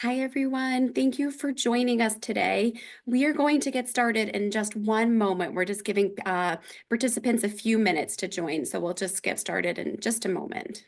Hi, everyone. Thank you for joining us today. We are going to get started in just one moment. We're just giving participants a few minutes to join, so we'll just get started in just a moment.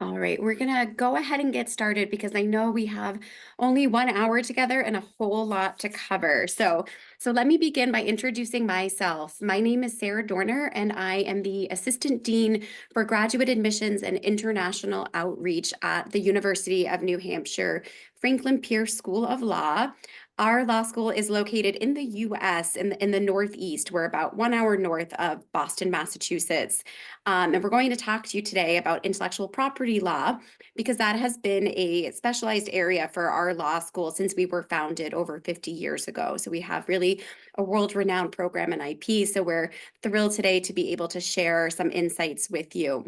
All right, we're gonna go ahead and get started because I know we have only 1 hour together and a whole lot to cover. So let me begin by introducing myself. My name is Sarah Dorner, and I am the Assistant Dean for Graduate Admissions and International Outreach at the University of New Hampshire Franklin Pierce School of Law. Our law school is located in the U.S. in the Northeast. We're about 1 hour north of Boston, Massachusetts. And we're going to talk to you today about intellectual property law because that has been a specialized area for our law school since we were founded over 50 years ago. So we have really a world-renowned program in IP. So we're thrilled today to be able to share some insights with you.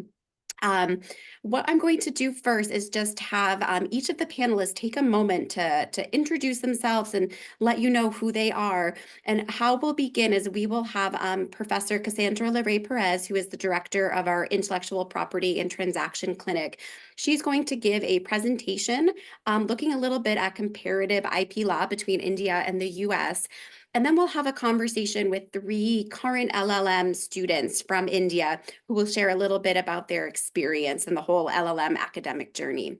What I'm going to do first is just have each of the panelists take a moment to introduce themselves and let you know who they are. And how we'll begin is we will have Professor Cassandra LaRae-Perez, who is the director of our Intellectual Property and Transaction Clinic. She's going to give a presentation looking a little bit at comparative IP law between India and the US. And then we'll have a conversation with 3 current LLM students from India who will share a little bit about their experience and the whole LLM academic journey.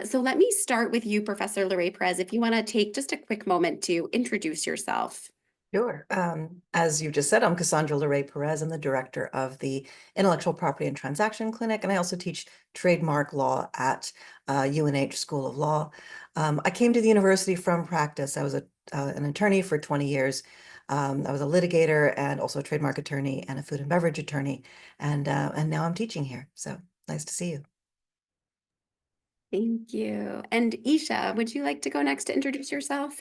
So let me start with you, Professor LaRae-Perez, if you want to take just a quick moment to introduce yourself. Sure. As you just said, I'm Cassandra LaRae-Perez. I'm the director of the Intellectual Property and Transaction Clinic, and I also teach trademark law at UNH School of Law. I came to the university from practice. I was an attorney for 20 years. I was a litigator and also a trademark attorney and a food and beverage attorney, and now I'm teaching here. So nice to see you. Thank you. And Esha, would you like to go next to introduce yourself?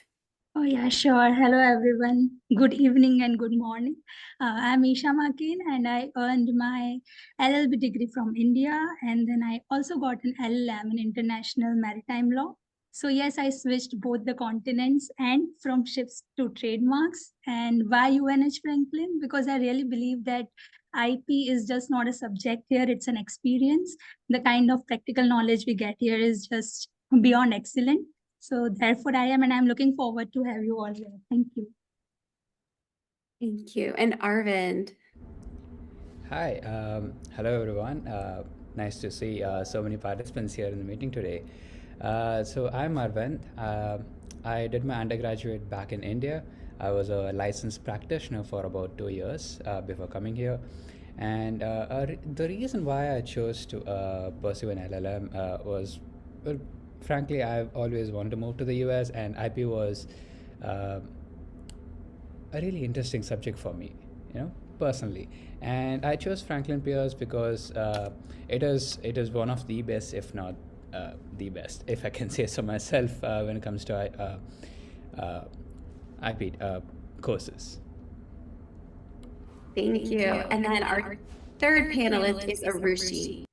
Oh, yeah, sure. Hello, everyone. Good evening and good morning. I'm Esha Maken, and I earned my LLB degree from India, and then I also got an LLM in International Maritime Law. So yes, I switched both the continents and from ships to trademarks. And why UNH Franklin? Because I really believe that IP is just not a subject here, it's an experience. The kind of practical knowledge we get here is just beyond excellent. So therefore I am, and I'm looking forward to have you all here. Thank you. Thank you. And Arvind. Hi, hello everyone. Nice to see so many participants here in the meeting today. So I'm Arvind. I did my undergraduate back in India. I was a licensed practitioner for about 2 years before coming here. And the reason why I chose to pursue an LLM was, well, frankly, I've always wanted to move to the US, and IP was a really interesting subject for me, personally. And I chose Franklin Pierce because it is one of the best, if not the best, if I can say so myself, when it comes to IP courses. Thank you. And then our third panelist is Arushi.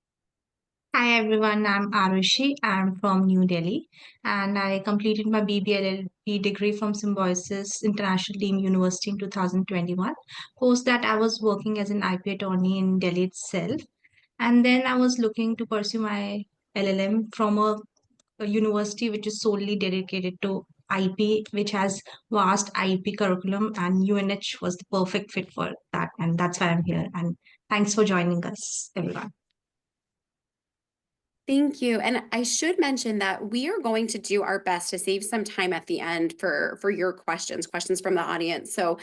Hi everyone, I'm Arushi. I'm from New Delhi, and I completed my BBLLB degree from Symbiosis International Team University in 2021. Post that, I was working as an IP attorney in Delhi itself, and then I was looking to pursue my LLM from a university which is solely dedicated to IP, which has vast IP curriculum, and UNH was the perfect fit for that, and that's why I'm here. And thanks for joining us, everyone. Thank you. And I should mention that we are going to do our best to save some time at the end for your questions from the audience. So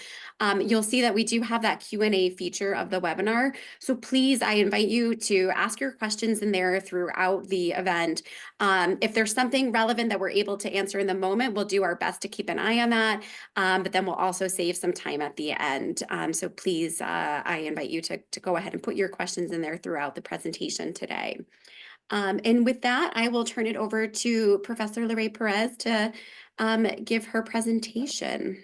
you'll see that we do have that Q&A feature of the webinar. So please, I invite you to ask your questions in there throughout the event. If there's something relevant that we're able to answer in the moment, we'll do our best to keep an eye on that. But then we'll also save some time at the end. So please, I invite you to go ahead and put your questions in there throughout the presentation today. And with that, I will turn it over to Professor LaRae-Perez to give her presentation.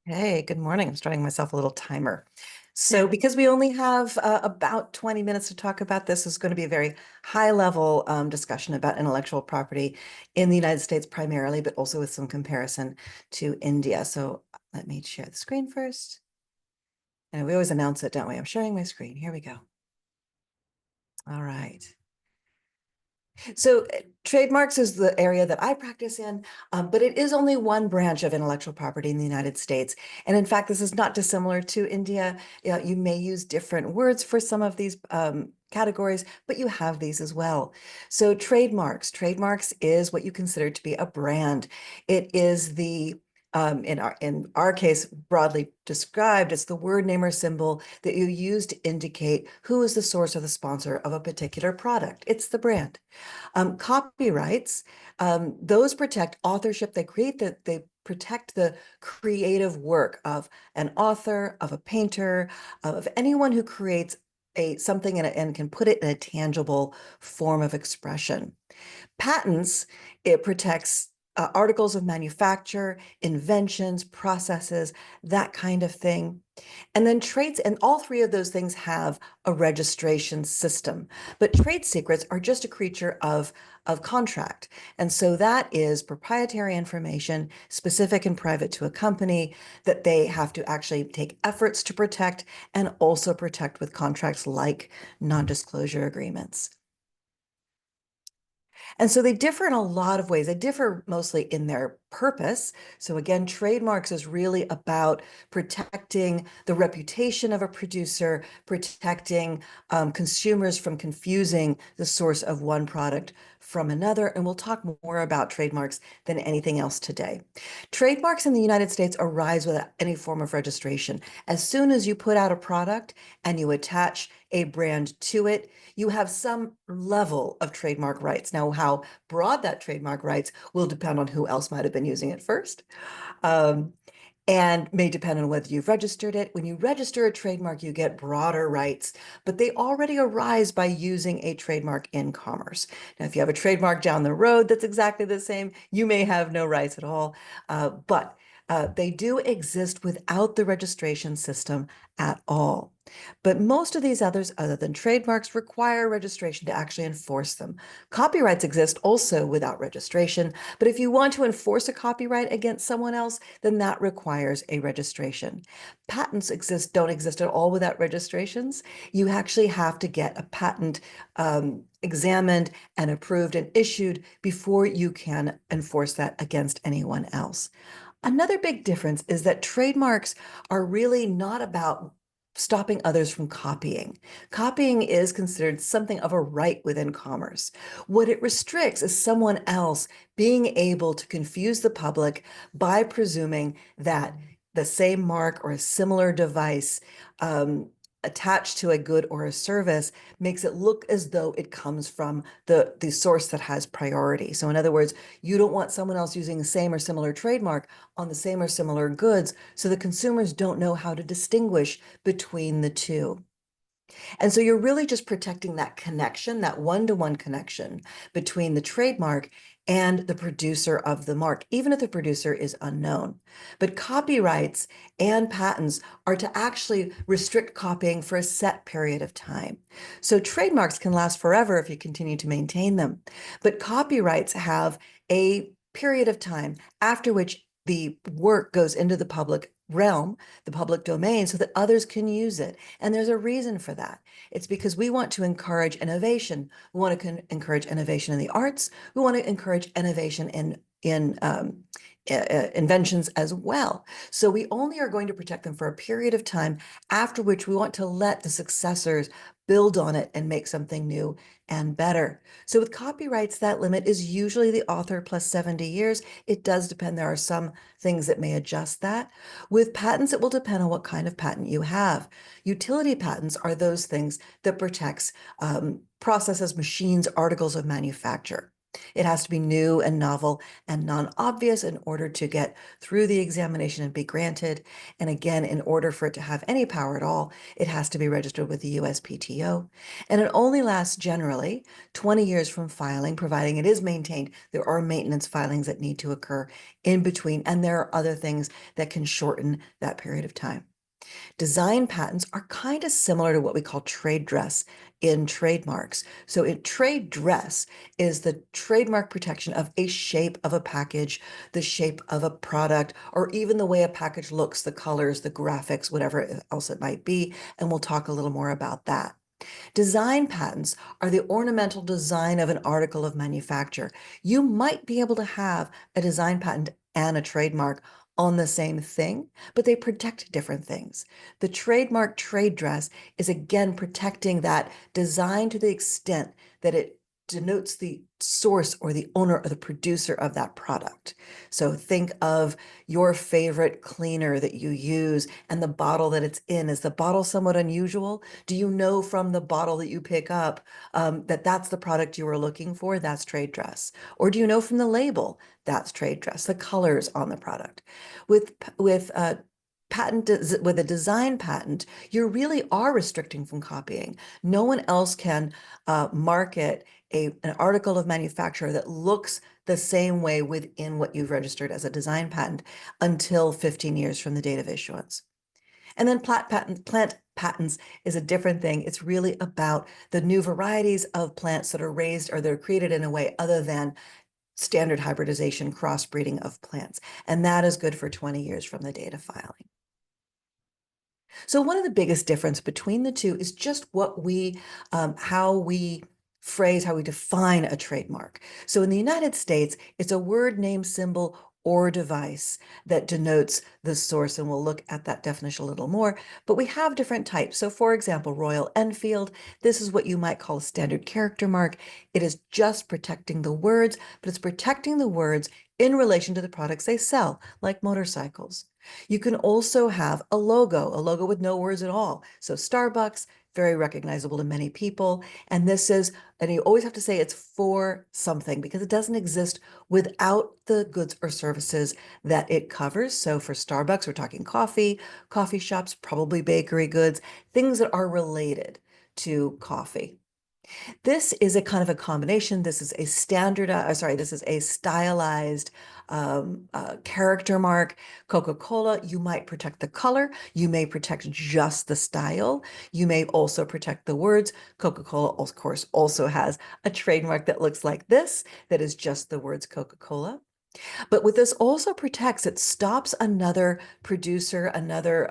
Okay, good morning. I'm starting myself a little timer. So because we only have about 20 minutes to talk about this, is going to be a very high-level discussion about intellectual property in the United States primarily, but also with some comparison to India. So let me share the screen first. And we always announce it, don't we? I'm sharing my screen. Here we go. All right. So trademarks is the area that I practice in, but it is only one branch of intellectual property in the United States. And in fact, this is not dissimilar to India. You may use different words for some of these categories, but you have these as well. So trademarks is what you consider to be a brand. It is the in our case, broadly described, it's the word, name, or symbol that you use to indicate who is the source or the sponsor of a particular product. It's the brand. Copyrights, those protect authorship. They protect the creative work of an author, of a painter, of anyone who creates something and can put it in a tangible form of expression. Patents, it protects articles of manufacture, inventions, processes, that kind of thing. And then trades, and all three of those things have a registration system. But trade secrets are just a creature of contract. And so that is proprietary information, specific and private to a company, that they have to actually take efforts to protect and also protect with contracts like non-disclosure agreements. And so they differ in a lot of ways. They differ mostly in their purpose. So again, trademarks is really about protecting the reputation of a producer, protecting consumers from confusing the source of one product from another. And we'll talk more about trademarks than anything else today. Trademarks in the United States arise without any form of registration. As soon as you put out a product and you attach a brand to it, you have some level of trademark rights. Now, how broad that trademark rights will depend on who else might have been using it first, and may depend on whether you've registered it. When you register a trademark, you get broader rights, but they already arise by using a trademark in commerce. Now, if you have a trademark down the road that's exactly the same, you may have no rights at all, but they do exist without the registration system at all. But most of these others, other than trademarks, require registration to actually enforce them. Copyrights exist also without registration, but if you want to enforce a copyright against someone else, then that requires a registration. Patents don't exist at all without registrations. You actually have to get a patent examined and approved and issued before you can enforce that against anyone else. Another big difference is that trademarks are really not about stopping others from copying. Copying is considered something of a right within commerce. What it restricts is someone else being able to confuse the public by presuming that the same mark or a similar device attached to a good or a service makes it look as though it comes from the source that has priority. So in other words, you don't want someone else using the same or similar trademark on the same or similar goods, so the consumers don't know how to distinguish between the two. And so you're really just protecting that connection, that one-to-one connection between the trademark and the producer of the mark, even if the producer is unknown. But copyrights and patents are to actually restrict copying for a set period of time. So trademarks can last forever if you continue to maintain them, but copyrights have a period of time after which the work goes into the public realm, the public domain, so that others can use it. And there's a reason for that. It's because we want to encourage innovation. We want to encourage innovation in the arts. We want to encourage innovation in inventions as well. So we only are going to protect them for a period of time, after which we want to let the successors build on it and make something new and better. So with copyrights, that limit is usually the author plus 70 years. It does depend. There are some things that may adjust that. With patents, it will depend on what kind of patent you have. Utility patents are those things that protects processes, machines, articles of manufacture. It has to be new and novel and non-obvious in order to get through the examination and be granted. And again, in order for it to have any power at all, it has to be registered with the USPTO. And it only lasts generally 20 years from filing, providing it is maintained. There are maintenance filings that need to occur in between, and there are other things that can shorten that period of time. Design patents are kind of similar to what we call trade dress in trademarks. So in trade dress is the trademark protection of a shape of a package, the shape of a product, or even the way a package looks, the colors, the graphics, whatever else it might be. And we'll talk a little more about that. Design patents are the ornamental design of an article of manufacture. You might be able to have a design patent and a trademark on the same thing, but they protect different things. The trademark trade dress is again protecting that design to the extent that it denotes the source or the owner or the producer of that product. So think of your favorite cleaner that you use and the bottle that it's in. Is the bottle somewhat unusual? Do you know from the bottle that you pick up that that's the product you were looking for? That's trade dress. Or do you know from the label? That's trade dress, the colors on the product. With a design patent, you really are restricting from copying. No one else can market an article of manufacture that looks the same way within what you've registered as a design patent until 15 years from the date of issuance. And then plant patents is a different thing. It's really about the new varieties of plants that are raised or they're created in a way other than standard hybridization, crossbreeding of plants. And that is good for 20 years from the date of filing. So one of the biggest difference between the two is just what how we phrase, how we define a trademark. So in the United States, it's a word, name, symbol, or device that denotes the source, and we'll look at that definition a little more, but we have different types. So for example, Royal Enfield, this is what you might call a standard character mark. It is just protecting the words, but it's protecting the words in relation to the products they sell, like motorcycles. You can also have a logo with no words at all. So Starbucks, very recognizable to many people. And you always have to say it's for something because it doesn't exist without the goods or services that it covers. So for Starbucks, we're talking coffee shops, probably bakery goods, things that are related to coffee. This is a kind of a combination. This is a this is a stylized character mark. Coca-Cola, you might protect the color. You may protect just the style. You may also protect the words. Coca-Cola, of course, also has a trademark that looks like this, that is just the words Coca-Cola. But what this also protects, it stops another producer, another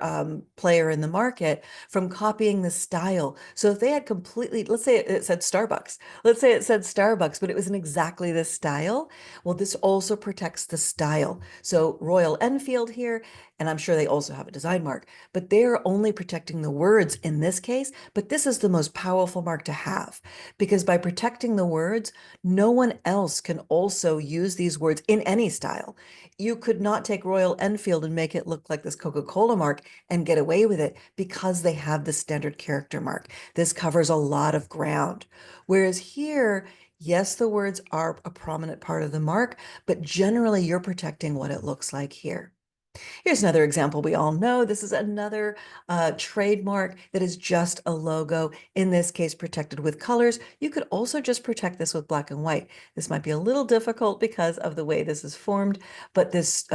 player in the market from copying the style. So if they had let's say it said Starbucks. Let's say it said Starbucks, but it was in exactly this style. Well, this also protects the style. So Royal Enfield here, and I'm sure they also have a design mark, but they're only protecting the words in this case. But this is the most powerful mark to have because by protecting the words, no one else can also use these words in any style. You could not take Royal Enfield and make it look like this Coca-Cola mark and get away with it because they have the standard character mark. This covers a lot of ground. Whereas here, yes, the words are a prominent part of the mark, but generally you're protecting what it looks like here. Here's another example we all know. This is another trademark that is just a logo, in this case protected with colors. You could also just protect this with black and white. This might be a little difficult because of the way this is formed, but this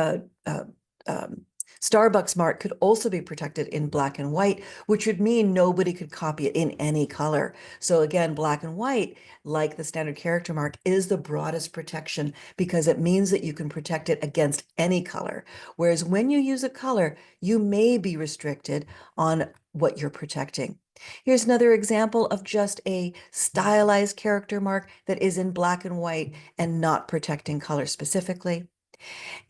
Starbucks mark could also be protected in black and white, which would mean nobody could copy it in any color. So again, black and white, like the standard character mark, is the broadest protection because it means that you can protect it against any color. Whereas when you use a color, you may be restricted on what you're protecting. Here's another example of just a stylized character mark that is in black and white and not protecting color specifically.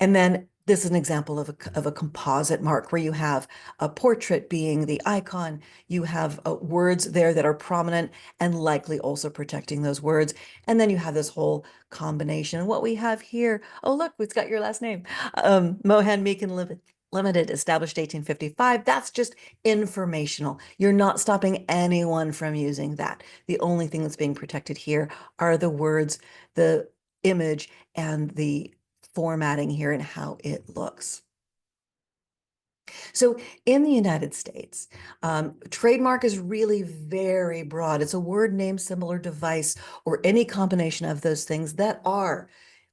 And then This is an example of a composite mark where you have a portrait being the icon. You have words there that are prominent and likely also protecting those words. And then you have this whole combination. And what we have here, oh, look, it's got your last name. Mohan Meakin Limited, established 1855. That's just informational. You're not stopping anyone from using that. The only thing that's being protected here are the words, the image, and the formatting here and how it looks. So in the United States, trademark is really very broad. It's a word, name, symbol, or device, or any combination of those things that are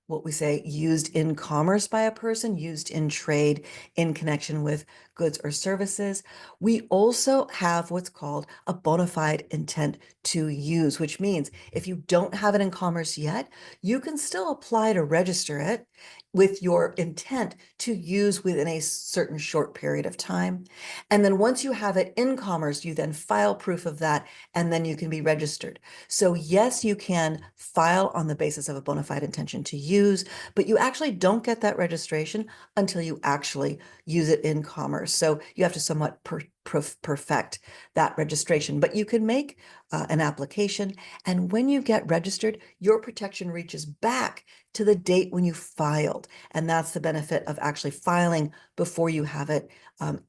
what we say used in commerce by a person, used in trade in connection with goods or services. We also have what's called a bona fide intent to use, which means if you don't have it in commerce yet, you can still apply to register it with your intent to use within a certain short period of time. And then once you have it in commerce, you then file proof of that, and then you can be registered. So yes, you can file on the basis of a bona fide intention to use, but you actually don't get that registration until you actually use it in commerce. So you have to somewhat perfect that registration, but you can make an application. And when you get registered, your protection reaches back to the date when you filed. And that's the benefit of actually filing before you have it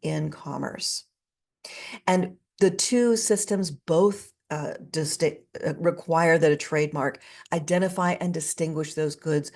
in commerce. And the two systems both require that a trademark identify and distinguish those goods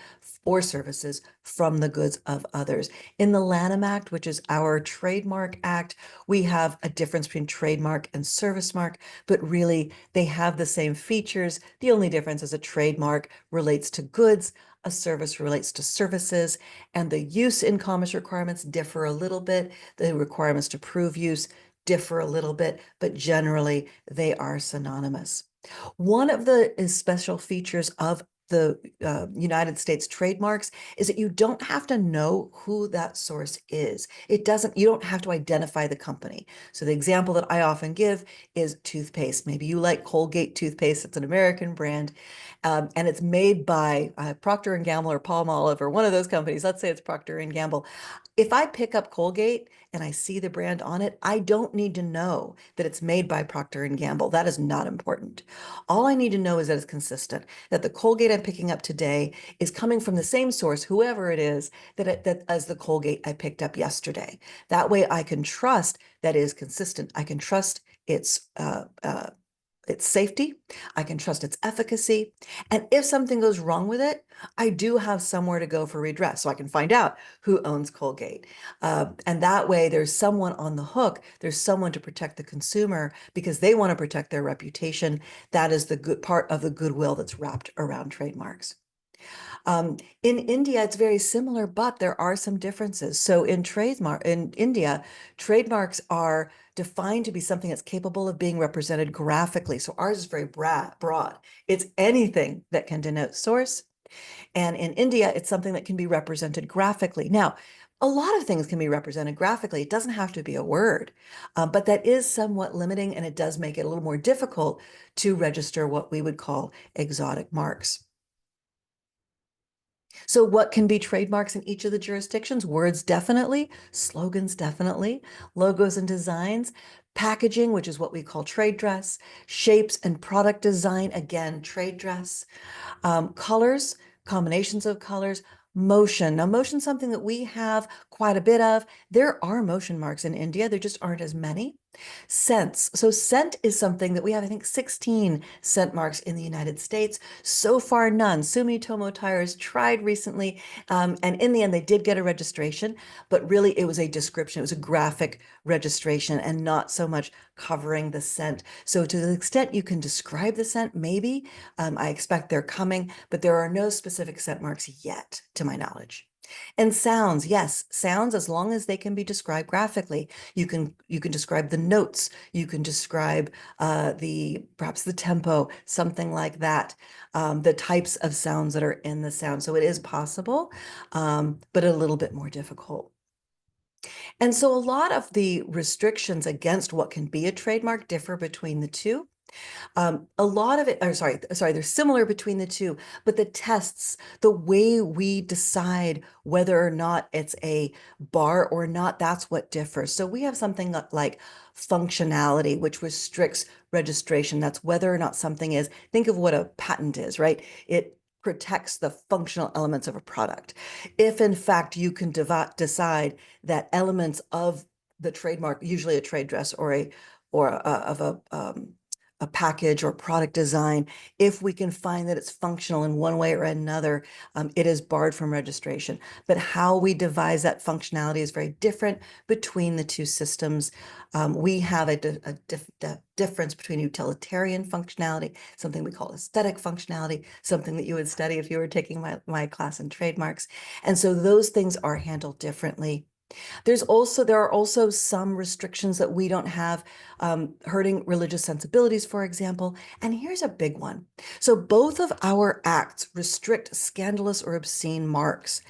or services from the goods of others. In the Lanham Act, which is our trademark act, we have a difference between trademark and service mark, but really they have the same features. The only difference is a trademark relates to goods, a service relates to services, and the use in commerce requirements differ a little bit. The requirements to prove use differ a little bit, but generally they are synonymous. One of the special features of the United States trademarks is that you don't have to know who that source is. You don't have to identify the company. So the example that I often give is toothpaste. Maybe you like Colgate toothpaste. It's an American brand, and it's made by Procter & Gamble or Palmolive or one of those companies. Let's say it's Procter & Gamble. If I pick up Colgate and I see the brand on it, I don't need to know that it's made by Procter & Gamble. That is not important. All I need to know is that it's consistent, that the Colgate I'm picking up today is coming from the same source, whoever it is, that as the Colgate I picked up yesterday. That way I can trust that it is consistent. I can trust its safety. I can trust its efficacy. And if something goes wrong with it, I do have somewhere to go for redress. So I can find out who owns Colgate. And that way there's someone on the hook. There's someone to protect the consumer because they want to protect their reputation. That is the good part of the goodwill that's wrapped around trademarks. In India, it's very similar, but there are some differences. So in India, trademarks are defined to be something that's capable of being represented graphically. So ours is very broad. It's anything that can denote source. And in India, it's something that can be represented graphically. Now, a lot of things can be represented graphically. It doesn't have to be a word, but that is somewhat limiting, and it does make it a little more difficult to register what we would call exotic marks. So what can be trademarks in each of the jurisdictions? Words, definitely. Slogans, definitely. Logos and designs. Packaging, which is what we call trade dress. Shapes and product design, again, trade dress. Colors, combinations of colors. Motion. Now, motion is something that we have quite a bit of. There are motion marks in India. There just aren't as many. Scents. So scent is something that we have, I think, 16 scent marks in the United States. So far, none. Sumitomo Tires tried recently, and in the end, they did get a registration, but really it was a description. It was a graphic registration and not so much covering the scent. So to the extent you can describe the scent, maybe, I expect they're coming, but there are no specific scent marks yet, to my knowledge. And sounds, yes, sounds, as long as they can be described graphically. You can describe the notes, you can describe perhaps the tempo, something like that, the types of sounds that are in the sound. So it is possible, but a little bit more difficult. And so a lot of the restrictions against what can be a trademark differ between the two. A lot of it, or sorry, they're similar between the two, but the tests, the way we decide whether or not it's a bar or not, that's what differs. So we have something like functionality, which restricts registration. That's whether or not something is, think of what a patent is, right? It protects the functional elements of a product. If in fact you can decide that elements of the trademark, usually a trade dress or a package or product design, if we can find that it's functional in one way or another, it is barred from registration. But how we devise that functionality is very different between the two systems. We have a difference between utilitarian functionality, something we call aesthetic functionality, something that you would study if you were taking my class in trademarks. And so those things are handled differently. There are also some restrictions that we don't have, hurting religious sensibilities, for example. And here's a big one. So both of our acts restrict scandalous or obscene marks.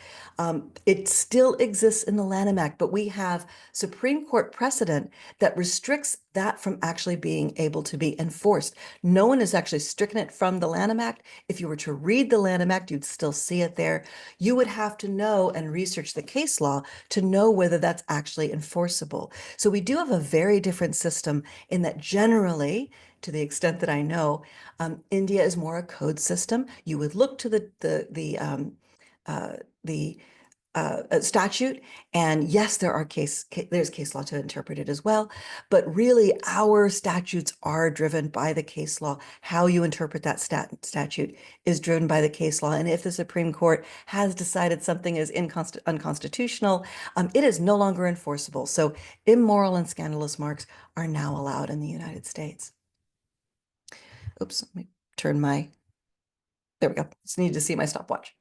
It still exists in the Lanham Act, but we have Supreme Court precedent that restricts that from actually being able to be enforced. No one has actually stricken it from the Lanham Act. If you were to read the Lanham Act, you'd still see it there. You would have to know and research the case law to know whether that's actually enforceable. So we do have a very different system in that generally, to the extent that I know, India is more a code system. You would look to the statute, and yes, there's case law to interpret it as well, but really our statutes are driven by the case law. How you interpret that statute is driven by the case law, and if the Supreme Court has decided something is unconstitutional, it is no longer enforceable. So immoral and scandalous marks are now allowed in the United States. Oops, let me turn there we go. Just need to see my stopwatch.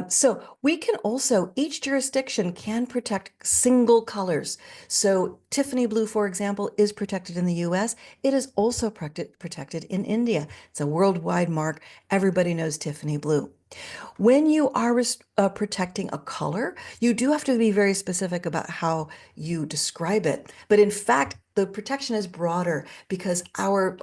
So we can also, each jurisdiction can protect single colors. So Tiffany blue, for example, is protected in the US. It is also protected in India. It's a worldwide mark. Everybody knows Tiffany blue. When you are protecting a color, you do have to be very specific about how you describe it. But in fact, the protection is broader because our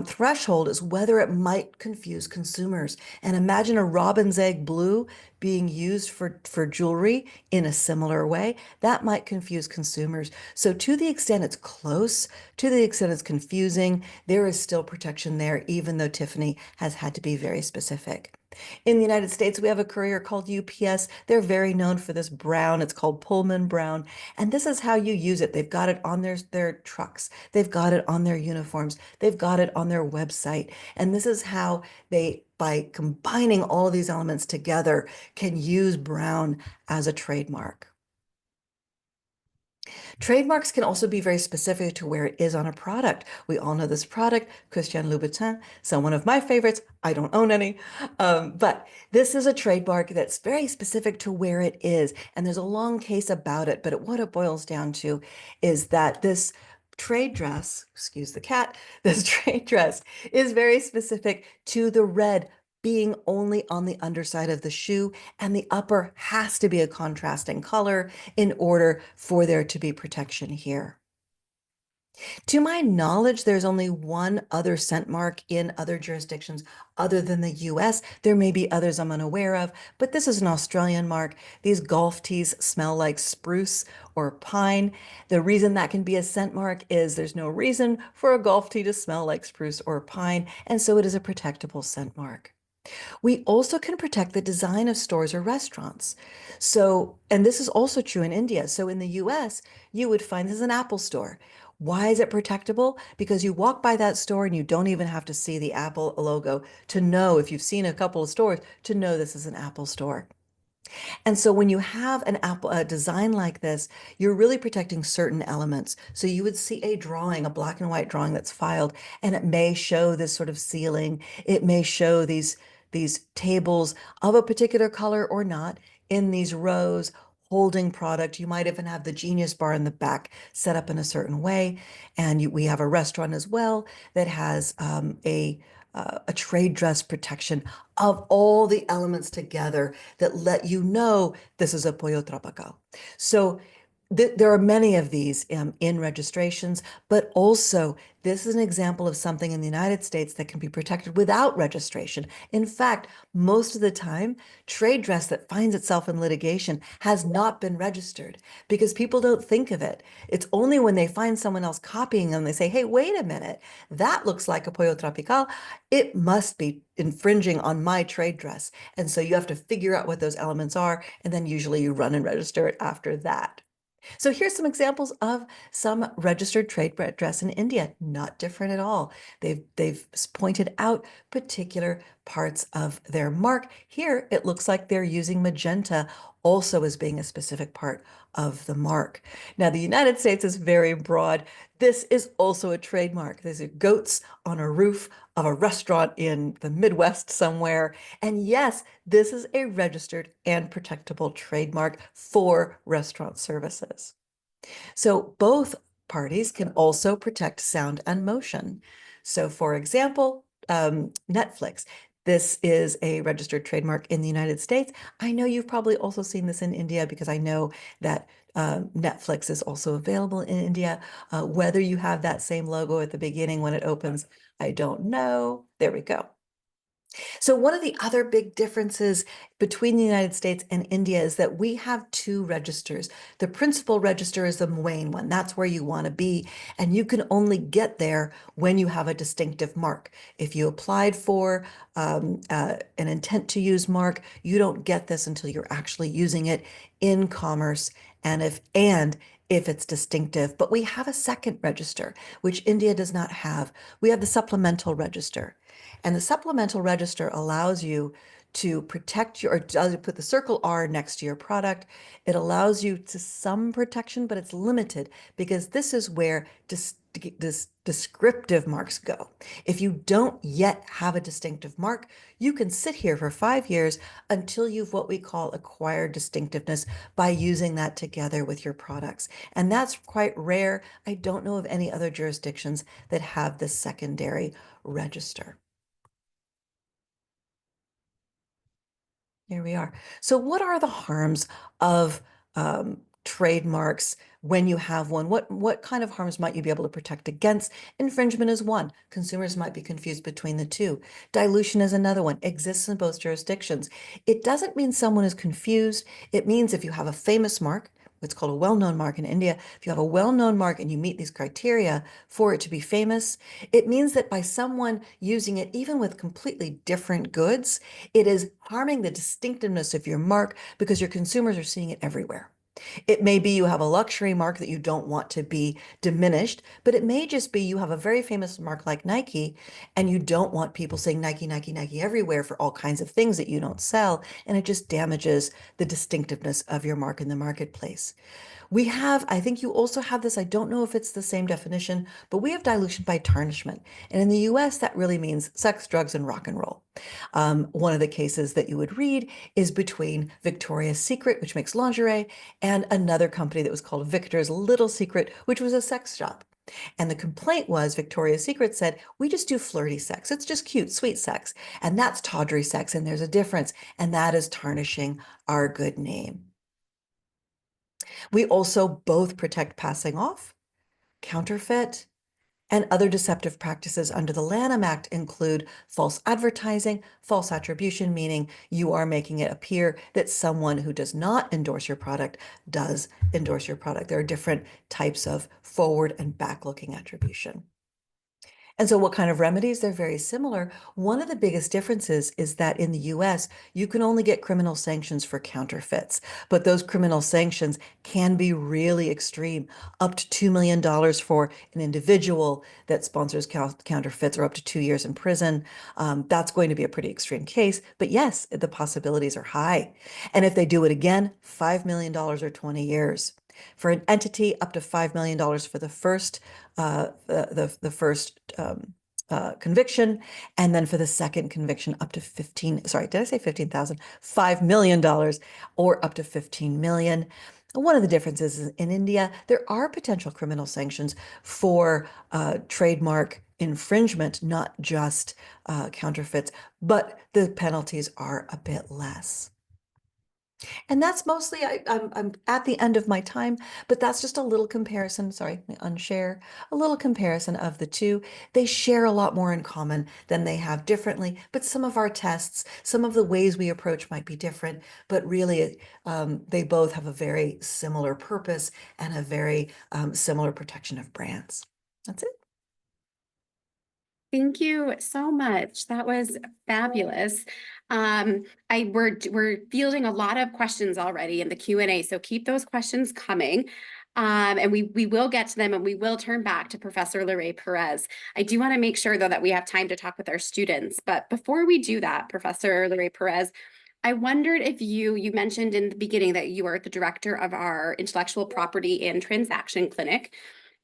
threshold is whether it might confuse consumers. And imagine a robin's egg blue being used for jewelry in a similar way. That might confuse consumers. So to the extent it's close, to the extent it's confusing, there is still protection there, even though Tiffany has had to be very specific. In the United States, we have a courier called UPS. They're very known for this brown. It's called Pullman brown. And this is how you use it. They've got it on their trucks. They've got it on their uniforms. They've got it on their website. And this is how they, by combining all these elements together, can use brown as a trademark. Trademarks can also be very specific to where it is on a product. We all know this product, Christian Louboutin, so one of my favorites. I don't own any, but this is a trademark that's very specific to where it is. And there's a long case about it, but what it boils down to is that this trade dress, excuse the cat, this trade dress is very specific to the red being only on the underside of the shoe, and the upper has to be a contrasting color in order for there to be protection here. To my knowledge, there's only one other scent mark in other jurisdictions other than the US. There may be others I'm unaware of, but this is an Australian mark. These golf tees smell like spruce or pine. The reason that can be a scent mark is there's no reason for a golf tee to smell like spruce or pine, and so it is a protectable scent mark. We also can protect the design of stores or restaurants. So, and this is also true in India. So in the US, you would find this is an Apple store. Why is it protectable? Because you walk by that store and you don't even have to see the Apple logo to know, if you've seen a couple of stores, to know this is an Apple store. And so when you have a design like this, you're really protecting certain elements. So you would see a drawing, a black and white drawing that's filed, and it may show this sort of ceiling. It may show these tables of a particular color or not in these rows holding product. You might even have the Genius bar in the back set up in a certain way. And we have a restaurant as well that has a trade dress protection of all the elements together that let you know this is a pollo tropical. So There are many of these in registrations, but also this is an example of something in the United States that can be protected without registration. In fact, most of the time, trade dress that finds itself in litigation has not been registered because people don't think of it. It's only when they find someone else copying them, they say, hey, wait a minute, that looks like a pollo tropical. It must be infringing on my trade dress. And so you have to figure out what those elements are, and then usually you run and register it after that. So here's some examples of some registered trade dress in India, not different at all. They've pointed out particular parts of their mark. Here, it looks like they're using magenta also as being a specific part of the mark. Now, the United States is very broad. This is also a trademark. These are goats on a roof of a restaurant in the Midwest somewhere. And yes, this is a registered and protectable trademark for restaurant services. So both parties can also protect sound and motion. So for example, Netflix. This is a registered trademark in the United States. I know you've probably also seen this in India because I know that Netflix is also available in India. Whether you have that same logo at the beginning when it opens, I don't know. There we go. So one of the other big differences between the United States and India is that we have two registers. The principal register is the main one. That's where you want to be. And you can only get there when you have a distinctive mark. If you applied for an intent to use mark, you don't get this until you're actually using it in commerce and if it's distinctive. But we have a second register, which India does not have. We have the supplemental register. And the supplemental register allows you to protect your, or does put the circle R next to your product. It allows you to some protection, but it's limited because this is where descriptive marks go. If you don't yet have a distinctive mark, you can sit here for 5 years until you've what we call acquired distinctiveness by using that together with your products. And that's quite rare. I don't know of any other jurisdictions that have this secondary register. Here we are. So what are the harms of trademarks when you have one? What kind of harms might you be able to protect against? Infringement is one. Consumers might be confused between the two. Dilution is another one. Exists in both jurisdictions. It doesn't mean someone is confused. It means if you have a famous mark, what's called a well-known mark in India, if you have a well-known mark and you meet these criteria for it to be famous, it means that by someone using it, even with completely different goods, it is harming the distinctiveness of your mark because your consumers are seeing it everywhere. It may be you have a luxury mark that you don't want to be diminished, but it may just be you have a very famous mark like Nike and you don't want people saying Nike, Nike, Nike everywhere for all kinds of things that you don't sell, and it just damages the distinctiveness of your mark in the marketplace. We have, I think you also have this, I don't know if it's the same definition, but we have dilution by tarnishment. And in the US, that really means sex, drugs, and rock and roll. One of the cases that you would read is between Victoria's Secret, which makes lingerie, and another company that was called Victor's Little Secret, which was a sex shop. And the complaint was Victoria's Secret said, we just do flirty sex. It's just cute, sweet sex. And that's tawdry sex. And there's a difference. And that is tarnishing our good name. We also both protect passing off, counterfeit, and other deceptive practices under the Lanham Act include false advertising, false attribution, meaning you are making it appear that someone who does not endorse your product does endorse your product. There are different types of forward and back-looking attribution. And so what kind of remedies? They're very similar. One of the biggest differences is that in the US, you can only get criminal sanctions for counterfeits, but those criminal sanctions can be really extreme, up to $2 million for an individual that sponsors counterfeits, or up to 2 years in prison. That's going to be a pretty extreme case, but yes, the possibilities are high. And if they do it again, $5 million or 20 years. For an entity, up to $5 million for the first conviction, and then for the second conviction, up to 15. Sorry, did I say 15,000? $5 million, or up to 15 million. One of the differences is in India, there are potential criminal sanctions for trademark infringement, not just counterfeits, but the penalties are a bit less. And that's mostly, I'm at the end of my time, but that's just a little comparison. Sorry, let me unshare a little comparison of the two. They share a lot more in common than they have differently, but some of our tests, some of the ways we approach might be different, but really they both have a very similar purpose and a very similar protection of brands. That's it. Thank you so much. That was fabulous. We're fielding a lot of questions already in the Q&A, so keep those questions coming. And we will get to them, and we will turn back to Professor LaRae-Perez. I do want to make sure, though, that we have time to talk with our students. But before we do that, Professor LaRae-Perez, I wondered if you mentioned in the beginning that you are the director of our Intellectual Property and Transaction Clinic.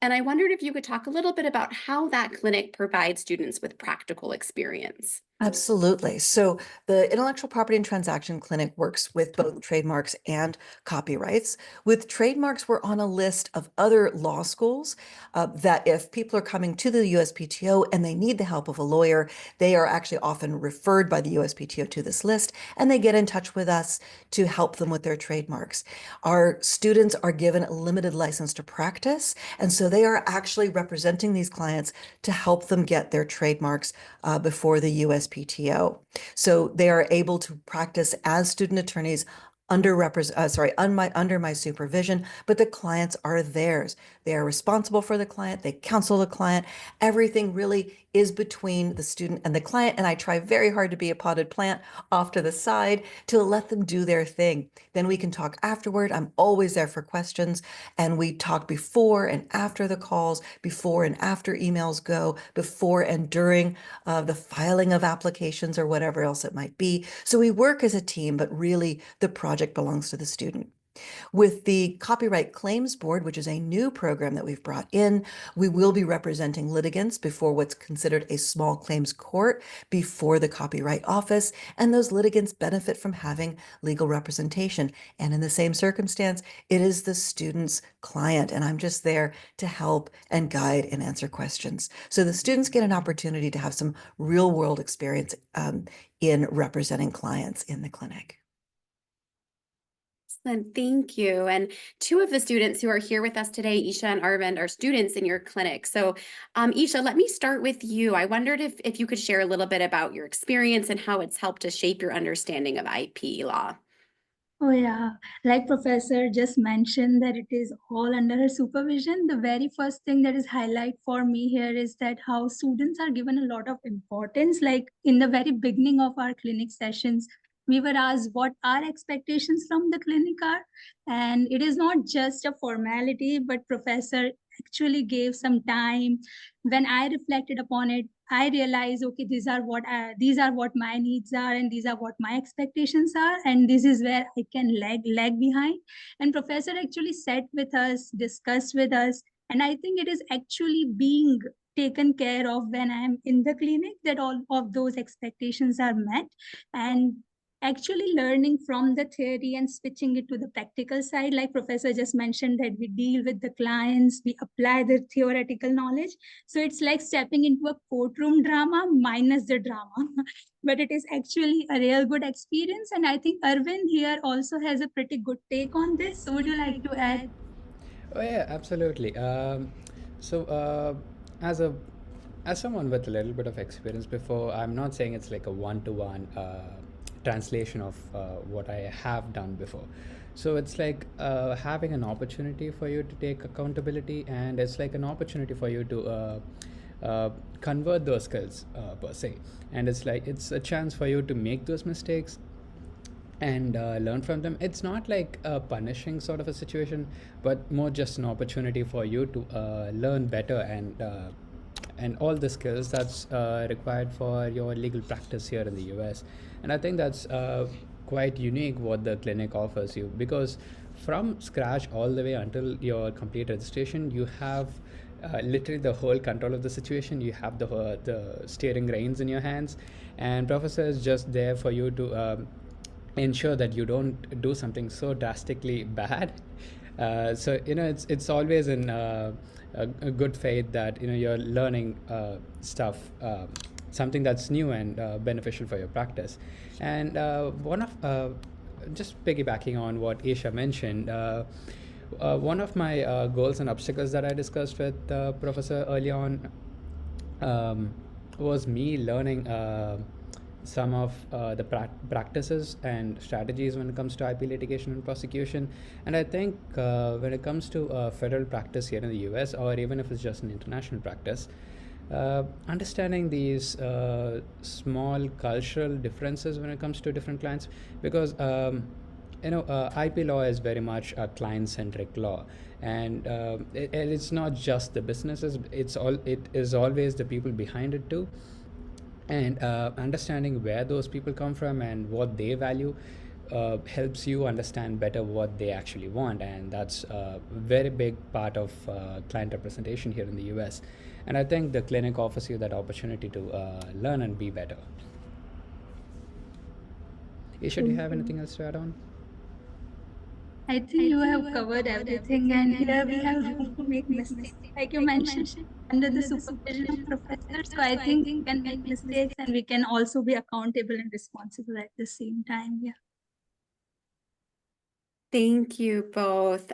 And I wondered if you could talk a little bit about how that clinic provides students with practical experience. Absolutely. So the Intellectual Property and Transaction Clinic works with both trademarks and copyrights. With trademarks, we're on a list of other law schools that if people are coming to the USPTO and they need the help of a lawyer, they are actually often referred by the USPTO to this list, and they get in touch with us to help them with their trademarks. Our students are given a limited license to practice, and so they are actually representing these clients to help them get their trademarks before the USPTO. So they are able to practice as student attorneys under my supervision, but the clients are theirs. They are responsible for the client. They counsel the client. Everything really is between the student and the client. And I try very hard to be a potted plant off to the side to let them do their thing. Then we can talk afterward. I'm always there for questions. And we talk before and after the calls, before and after emails go, before and during the filing of applications or whatever else it might be. So we work as a team, but really the project belongs to the student. With the Copyright Claims Board, which is a new program that we've brought in, we will be representing litigants before what's considered a small claims court before the Copyright Office, and those litigants benefit from having legal representation. And in the same circumstance, it is the student's client, and I'm just there to help and guide and answer questions. So the students get an opportunity to have some real-world experience in representing clients in the clinic. Excellent, thank you. And two of the students who are here with us today, Esha and Arvind, are students in your clinic. So Esha, let me start with you. I wondered if you could share a little bit about your experience and how it's helped to shape your understanding of IP law. Oh yeah, like Professor just mentioned that it is all under her supervision. The very first thing that is highlight for me here is that how students are given a lot of importance. Like in the very beginning of our clinic sessions, we were asked what our expectations from the clinic are. And it is not just a formality, but Professor actually gave some time. When I reflected upon it, I realized, okay, these are what my needs are, and these are what my expectations are, and this is where I can lag behind. And Professor actually sat with us, discussed with us, and I think it is actually being taken care of when I'm in the clinic that all of those expectations are met. And actually learning from the theory and switching it to the practical side, like Professor just mentioned, that we deal with the clients, we apply the theoretical knowledge. So it's like stepping into a courtroom drama minus the drama. But it is actually a real good experience. And I think Arvind here also has a pretty good take on this. So would you like to add? Oh yeah, absolutely. As someone with a little bit of experience before, I'm not saying it's like a one-to-one translation of what I have done before. So it's like having an opportunity for you to take accountability, and it's like an opportunity for you to convert those skills per se. And it's a chance for you to make those mistakes and learn from them. It's not like a punishing sort of a situation, but more just an opportunity for you to learn better and all the skills that's required for your legal practice here in the US. And I think that's quite unique what the clinic offers you, because from scratch all the way until your complete registration, you have literally the whole control of the situation. You have the steering reins in your hands, and professor is just there for you to ensure that you don't do something so drastically bad. So it's always in a good faith that you're learning stuff, something that's new and beneficial for your practice. And just piggybacking on what Esha mentioned, one of my goals and obstacles that I discussed with Professor early on was me learning some of the practices and strategies when it comes to IP litigation and prosecution. And I think when it comes to federal practice here in the US, or even if it's just an international practice, understanding these small cultural differences when it comes to different clients, because IP law is very much a client-centric law, and it's not just the businesses; it is always the people behind it too. And understanding where those people come from and what they value helps you understand better what they actually want, and that's a very big part of client representation here in the US. And I think the clinic offers you that opportunity to learn and be better. Isha, do you have anything else to add on? I think you have covered everything, and here we have room to make mistakes. Like you mentioned, under the supervision of professors, so I think we can make mistakes and we can also be accountable and responsible at the same time. Yeah. Thank you both.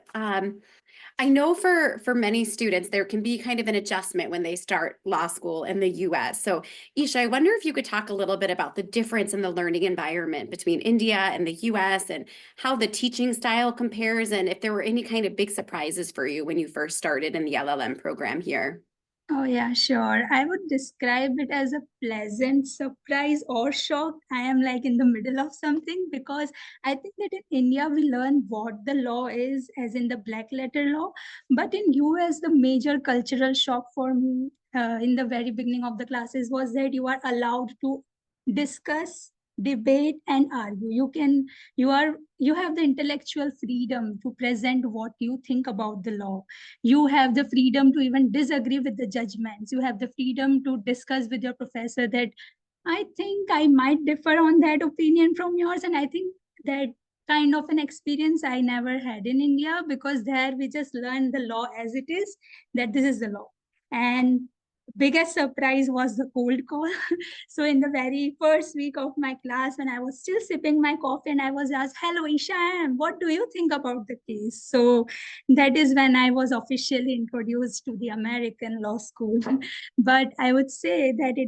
I know for many students, there can be kind of an adjustment when they start law school in the US. So Isha, I wonder if you could talk a little bit about the difference in the learning environment between India and the US, and how the teaching style compares, and if there were any kind of big surprises for you when you first started in the LLM program here. Oh, yeah, sure. I would describe it as a pleasant surprise or shock. I am like in the middle of something, because I think that in India we learn what the law is, as in the black letter law. But in US, the major cultural shock for me in the very beginning of the classes was that you are allowed to discuss, debate, and argue. You have the intellectual freedom to present what you think about the law. You have the freedom to even disagree with the judgments. You have the freedom to discuss with your professor that I think I might differ on that opinion from yours. And I think that kind of an experience I never had in India, because there we just learned the law as it is, that this is the law. And biggest surprise was the cold call. So in the very first week of my class, when I was still sipping my coffee, and I was asked, "Hello, Isha, what do you think about the case?" So that is when I was officially introduced to the American law school. But I would say that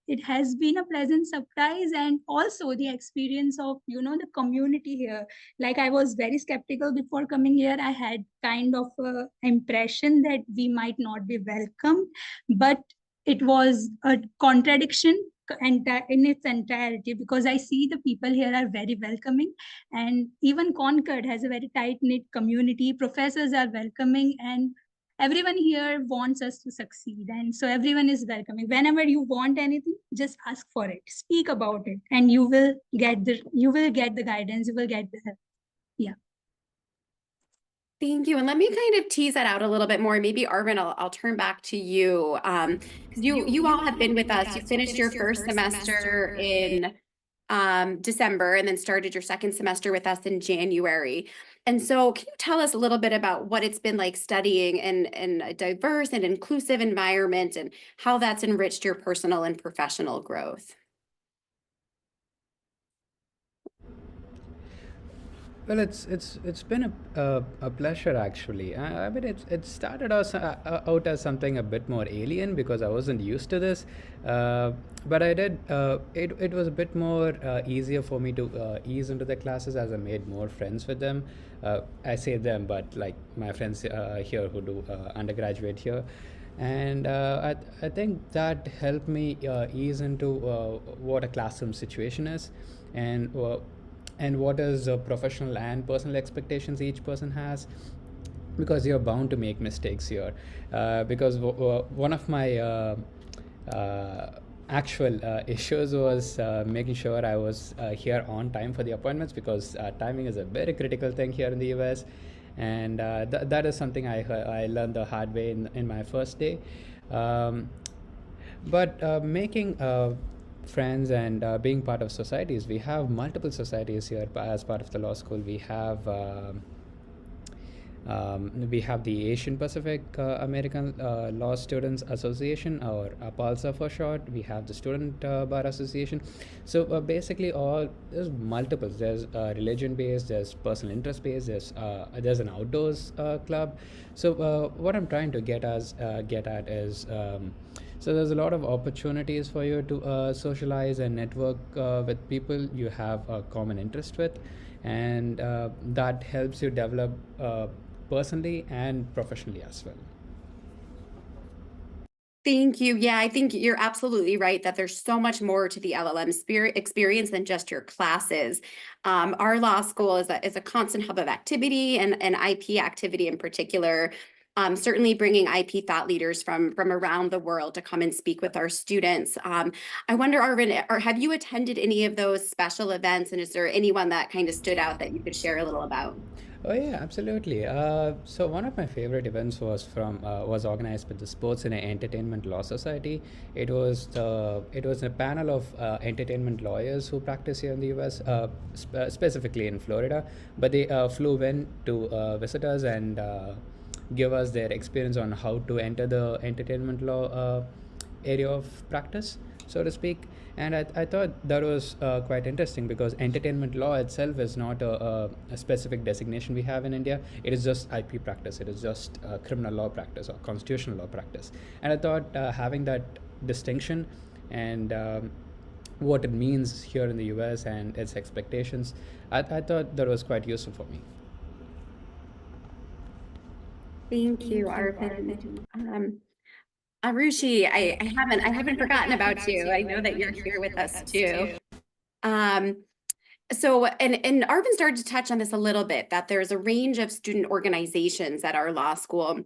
it has been a pleasant surprise, and also the experience of the community here. Like, I was very skeptical before coming here. I had kind of a impression that we might not be welcome, but it was a contradiction in its entirety, because I see the people here are very welcoming, and even Concord has a very tight-knit community. Professors are welcoming, and everyone here wants us to succeed, and so everyone is welcoming. Whenever you want anything, just ask for it, speak about it, and you will get the guidance, you will get the help. Yeah. Thank you. And let me kind of tease that out a little bit more. Maybe Arvind, I'll turn back to you. Because you all have been with us. You finished your first semester in December, and then started your second semester with us in January. And so can you tell us a little bit about what it's been like studying in a diverse and inclusive environment, and how that's enriched your personal and professional growth? Well, it's been a pleasure, actually. I mean, it started out as something a bit more alien, because I wasn't used to this, but I did. It was a bit more easier for me to ease into the classes as I made more friends with them. I say them, but like my friends here who do undergraduate here. And I think that helped me ease into what a classroom situation is, and what is the professional and personal expectations each person has, because you're bound to make mistakes here. Because one of my actual issues was making sure I was here on time for the appointments, because timing is a very critical thing here in the US. And that is something I learned the hard way in my first day. But making friends and being part of societies, we have multiple societies here as part of the law school. We have We have the Asian Pacific American Law Students Association, or APALSA for short. We have the Student Bar Association. So basically, there's multiples. There's religion-based, there's personal interest-based, there's an outdoors club. So what I'm trying to get at is. So there's a lot of opportunities for you to socialize and network with people you have a common interest with, and that helps you develop personally and professionally as well. Thank you. Yeah, I think you're absolutely right that there's so much more to the LLM experience than just your classes. Our law school is a constant hub of activity and IP activity in particular. Certainly bringing IP thought leaders from around the world to come and speak with our students. I wonder, Arvind, have you attended any of those special events, and is there anyone that kind of stood out that you could share a little about? Oh yeah, absolutely. So one of my favorite events was organized with the Sports and Entertainment Law Society. It was a panel of entertainment lawyers who practice here in the U.S., specifically in Florida. But they flew in to visit us and give us their experience on how to enter the entertainment law area of practice, so to speak. And I thought that was quite interesting, because entertainment law itself is not a specific designation we have in India. It is just IP practice. It is just criminal law practice or constitutional law practice. And I thought having that distinction and what it means here in the US and its expectations, I thought that was quite useful for me. Thank you, Arvind. Arushi, I haven't forgotten about you. I know that you're here with us too. So, and Arvind started to touch on this a little bit, that there's a range of student organizations at our law school,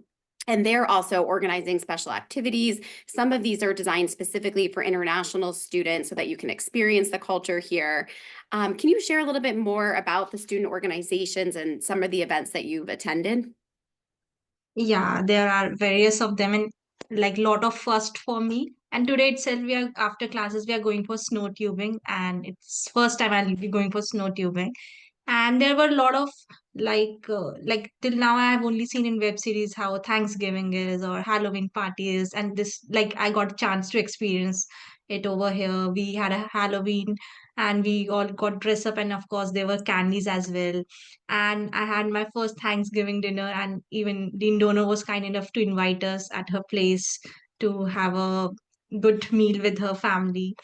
and they're also organizing special activities. Some of these are designed specifically for international students so that you can experience the culture here. Can you share a little bit more about the student organizations and some of the events that you've attended? Yeah, there are various of them, and like lot of first for me. And today itself, we are after classes, we are going for snow tubing, and it's first time I'll be going for snow tubing. And there were a lot of like till now I have only seen in web series how Thanksgiving is or Halloween party is, and this like I got a chance to experience it over here. We had a Halloween and we all got dressed up, and of course there were candies as well. And I had my first Thanksgiving dinner, and even Dean Donor was kind enough to invite us at her place to have a good meal with her family.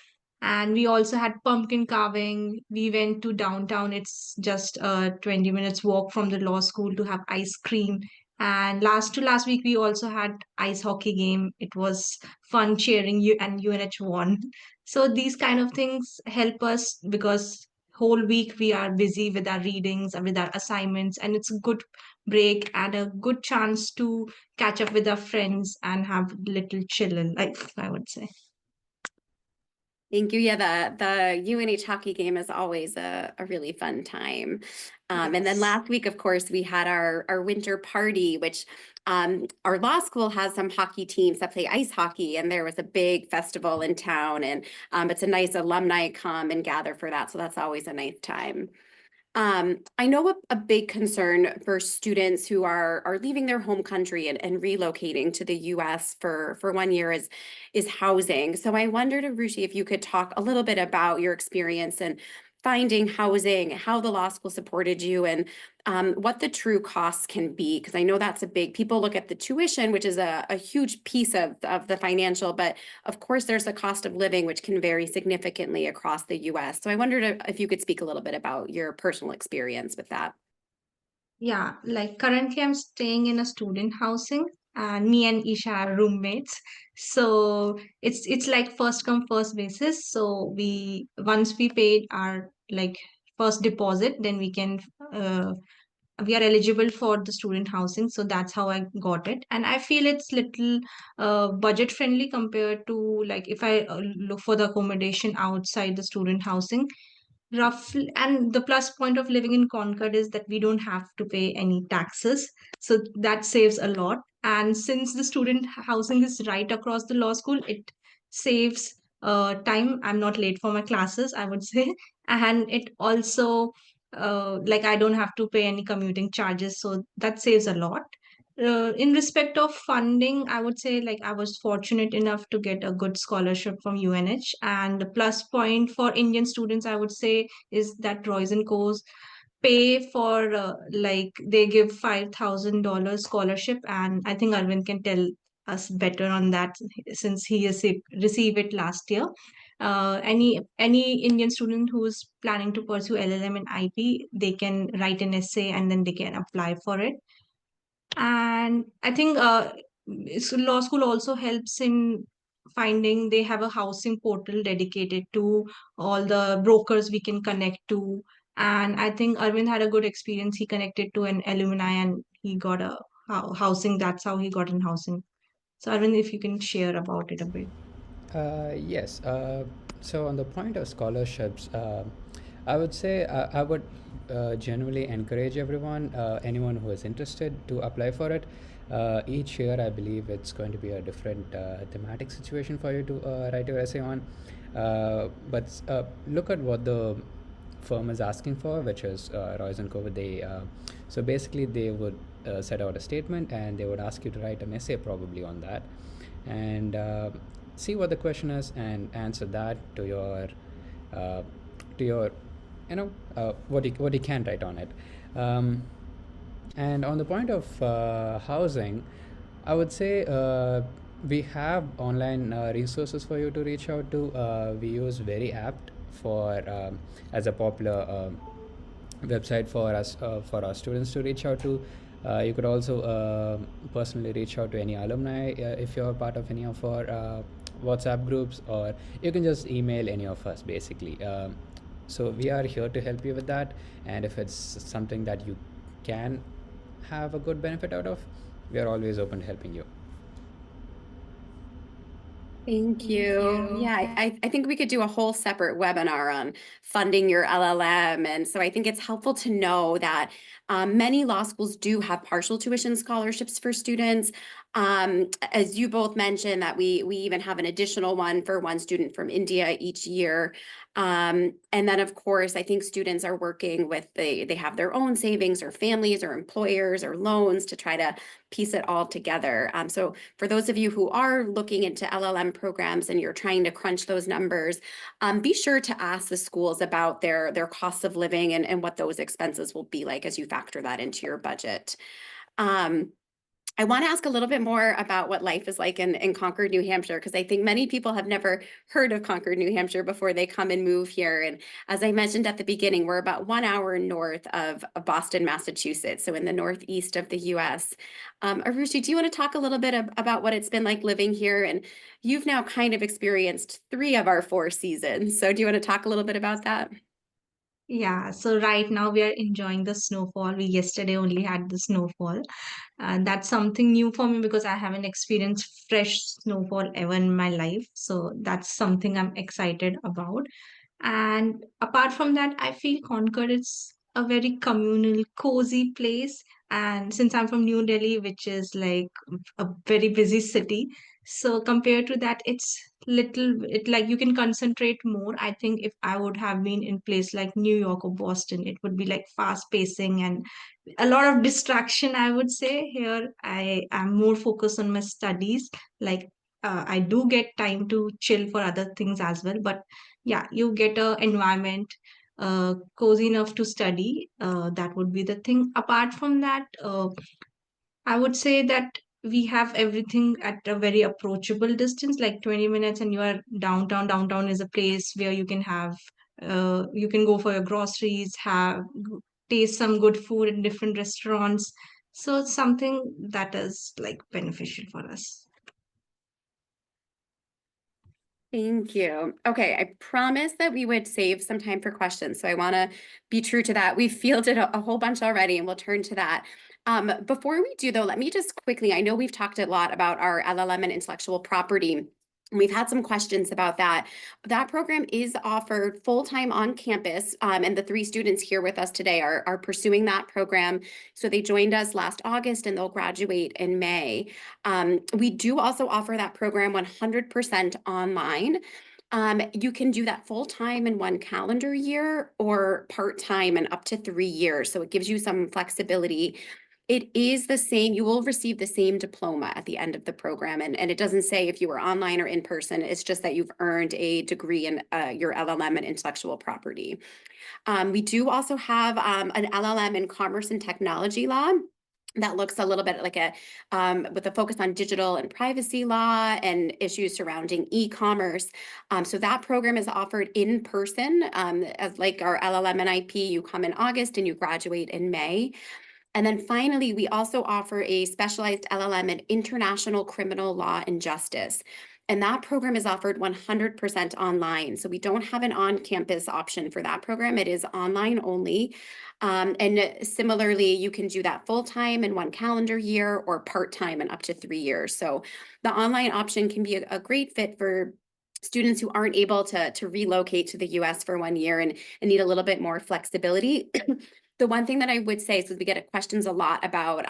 And we also had pumpkin carving. We went to downtown. It's just a 20 minutes walk from the law school, to have ice cream. And last week we also had ice hockey game. It was fun cheering you, and UNH won. So these kind of things help us, because whole week we are busy with our readings and with our assignments, and it's a good break and a good chance to catch up with our friends and have little chill in life, I would say. Thank you. Yeah, the UNH hockey game is always a really fun time. And then Yes. last week, of course, we had our winter party, which our law school has some hockey teams that play ice hockey, and there was a big festival in town, and it's a nice alumni come and gather for that. So that's always a nice time. I know a big concern for students who are leaving their home country and relocating to the US for 1 year is housing. So I wondered, Arushi, if you could talk a little bit about your experience in finding housing, how the law school supported you, and what the true costs can be. Because I know that's a big, people look at the tuition, which is a huge piece of the financial, but of course there's the cost of living, which can vary significantly across the US. So I wondered if you could speak a little bit about your personal experience with that. Yeah, like currently I'm staying in a student housing, and me and Isha are roommates. So it's like first come first basis. So we once we paid our like first deposit, then we are eligible for the student housing. So that's how I got it. And I feel it's little budget friendly compared to like if I look for the accommodation outside the student housing roughly. And the plus point of living in Concord is that we don't have to pay any taxes, so that saves a lot. And since the student housing is right across the law school, it saves time. I'm not late for my classes, I would say. And it also like I don't have to pay any commuting charges, so that saves a lot. In respect of funding, I would say like I was fortunate enough to get a good scholarship from UNH, and the plus point for Indian students, I would say, is that Roizen course pay for like they give $5,000 scholarship, and I think Arvind can tell us better on that since he has received it last year. Any Indian student who is planning to pursue LLM and IP, they can write an essay and then they can apply for it. And I think law school also helps in finding, they have a housing portal dedicated to all the brokers we can connect to. And I think Arvind had a good experience. He connected to an alumni and he got a housing. That's how he got in housing. So Arvind, if you can share about it a bit. Yes. So on the point of scholarships, I would say I would generally encourage everyone, anyone who is interested, to apply for it. Each year, I believe it's going to be a different thematic situation for you to write your essay on. But look at what the firm is asking for, which is Roizen Co. So basically, they would set out a statement and they would ask you to write an essay probably on that, and see what the question is and answer that to your what you can write on it. And on the point of housing, I would say we have online resources for you to reach out to. We use Very Apt for as a popular website for us for our students to reach out to. You could also personally reach out to any alumni if you're part of any of our WhatsApp groups, or you can just email any of us basically. So we are here to help you with that, and if it's something that you can have a good benefit out of, we are always open to helping you. Thank you. Yeah, I think we could do a whole separate webinar on funding your LLM. And so I think it's helpful to know that many law schools do have partial tuition scholarships for students. As you both mentioned, that we even have an additional one for one student from India each year. And then, of course, I think students are working with, they have their own savings or families or employers or loans to try to piece it all together. So for those of you who are looking into LLM programs and you're trying to crunch those numbers, be sure to ask the schools about their costs of living and what those expenses will be like as you factor that into your budget. I want to ask a little bit more about what life is like in Concord, New Hampshire, because I think many people have never heard of Concord, New Hampshire before they come and move here. And as I mentioned at the beginning, we're about 1 hour north of Boston, Massachusetts, so in the northeast of the US. Arushi, do you want to talk a little bit about what it's been like living here? And you've now kind of experienced 3 of our 4 seasons. So do you want to talk a little bit about that? Yeah, so right now we are enjoying the snowfall. We yesterday only had the snowfall. And that's something new for me because I haven't experienced fresh snowfall ever in my life. So that's something I'm excited about. And apart from that, I feel Concord is a very communal, cozy place. And since I'm from New Delhi, which is like a very busy city, so compared to that, it's it like you can concentrate more. I think if I would have been in place like New York or Boston, it would be like fast pacing and a lot of distraction. I would say here I am more focused on my studies. Like I do get time to chill for other things as well, but yeah, you get a environment cozy enough to study. That would be the thing. Apart from that, I would say that we have everything at a very approachable distance, like 20 minutes, and you are downtown. Downtown is a place where you can have, you can go for your groceries, taste some good food in different restaurants. So it's something that is like beneficial for us. Thank you. Okay, I promised that we would save some time for questions, so I want to be true to that. We've fielded a whole bunch already, and we'll turn to that. Before we do, though, let me just quickly, I know we've talked a lot about our LLM and intellectual property. We've had some questions about that. That program is offered full-time on campus, and the 3 students here with us today are pursuing that program. So they joined us last August, and they'll graduate in May. We do also offer that program 100% online. You can do that full-time in 1 calendar year or part-time in up to 3 years. So it gives you some flexibility. It is the same, you will receive the same diploma at the end of the program. And it doesn't say if you were online or in person, it's just that you've earned a degree in your LLM in intellectual property. We do also have an LLM in commerce and technology law that looks a little bit like a, with a focus on digital and privacy law and issues surrounding e-commerce. So that program is offered in person, as like our LLM and IP, you come in August and you graduate in May. And then finally, we also offer a specialized LLM in international criminal law and justice. And that program is offered 100% online. So we don't have an on-campus option for that program. It is online only. And similarly, you can do that full-time in 1 calendar year or part-time in up to 3 years. So the online option can be a great fit for students who aren't able to relocate to the US for 1 year and need a little bit more flexibility. The one thing that I would say is we get questions a lot about